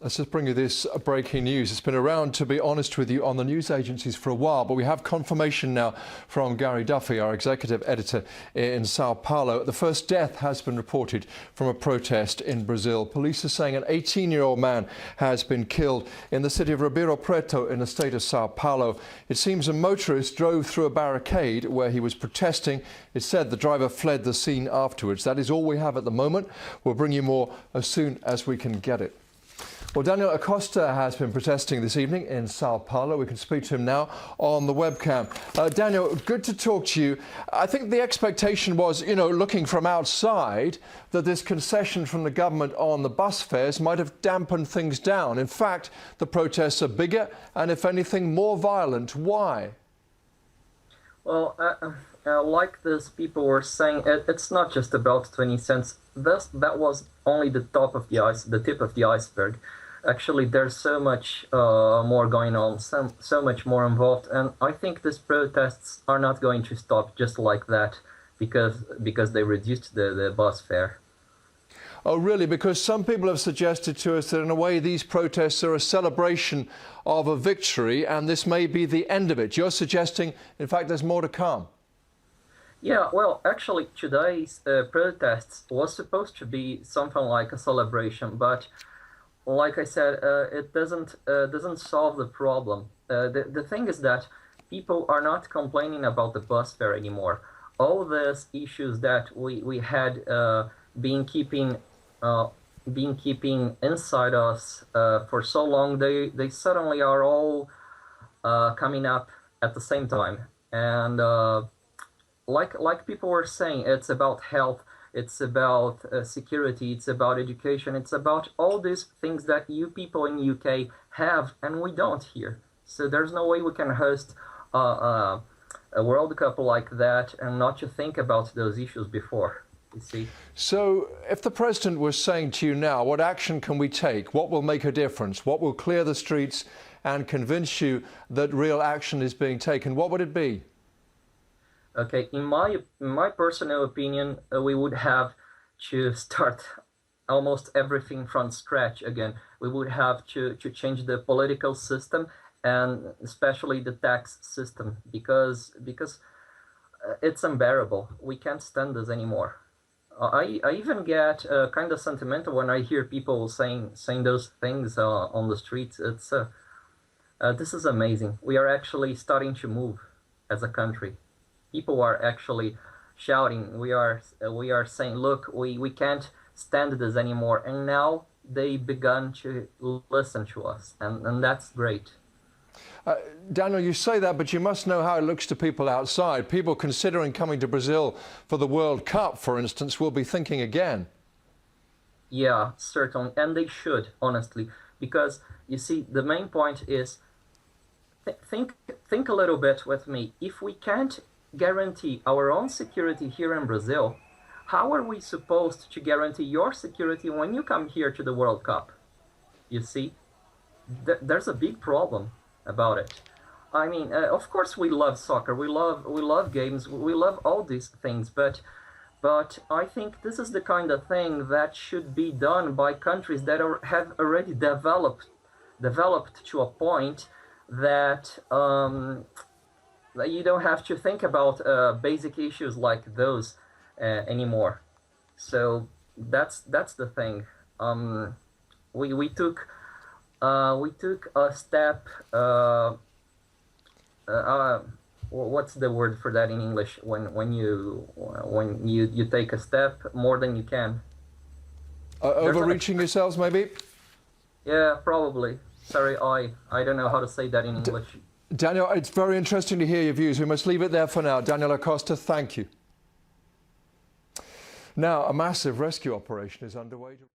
Let's just bring you this breaking news. It's been around, to be honest with you, on the news agencies for a while, but we have confirmation now from Gary Duffy, our executive editor in Sao Paulo. The first death has been reported from a protest in Brazil. Police are saying an 18-year-old man has been killed in the city of Ribeirão Preto in the state of Sao Paulo. It seems a motorist drove through a barricade where he was protesting. It's said the driver fled the scene afterwards. That is all we have at the moment. We'll bring you more as soon as we can get it. Well, Daniel Acosta has been protesting this evening in Sao Paulo. We can speak to him now on the webcam. Daniel, good to talk to you. I think the expectation was, looking from outside, that this concession from the government on the bus fares might have dampened things down. In fact, the protests are bigger and, if anything, more violent. Why? Well, like these people were saying, it's not just about 20 cents. That was only the top of the tip of the iceberg. Actually, there's so much more going on, so much more involved, and I think these protests are not going to stop just like that because they reduced the bus fare. Oh, really? Because some people have suggested to us that in a way these protests are a celebration of a victory and this may be the end of it. You're suggesting, in fact, there's more to come. Yeah, well, actually, today's protests was supposed to be something like a celebration, but like I said, it doesn't solve the problem. The thing is that people are not complaining about the bus fare anymore. All these issues that we had been keeping inside us for so long, they suddenly are all coming up at the same time. And like people were saying, it's about health, it's about security, it's about education, it's about all these things that you people in UK have and we don't here. So there's no way we can host a World Cup like that and not to think about those issues before, you see. So if the President was saying to you now, what action can we take? What will make a difference? What will clear the streets and convince you that real action is being taken? What would it be? Okay, in my personal opinion, we would have to start almost everything from scratch again. We would have to change the political system and especially the tax system because it's unbearable. We can't stand this anymore. I even get kind of sentimental when I hear people saying those things on the streets. It's this is amazing. We are actually starting to move as a country. People are actually shouting. We are saying, look, we can't stand this anymore. And now they begun to listen to us, and that's great. Daniel, you say that, but you must know how it looks to people outside. People considering coming to Brazil for the World Cup, for instance, will be thinking again. Yeah, certainly, and they should, honestly, because you see, the main point is think a little bit with me. If we can't guarantee our own security here in Brazil, how are we supposed to guarantee your security when you come here to the World Cup? You see, there's a big problem about it. I mean, of course we love soccer, we love games, we love all these things, but I think this is the kind of thing that should be done by countries that have already developed to a point that you don't have to think about basic issues like those anymore. So that's the thing. We took a step. What's the word for that in English? When you take a step more than you can. Overreaching yourselves, maybe. Yeah, probably. Sorry, I don't know how to say that in English. Daniel, it's very interesting to hear your views. We must leave it there for now. Daniel Acosta, thank you. Now, a massive rescue operation is underway.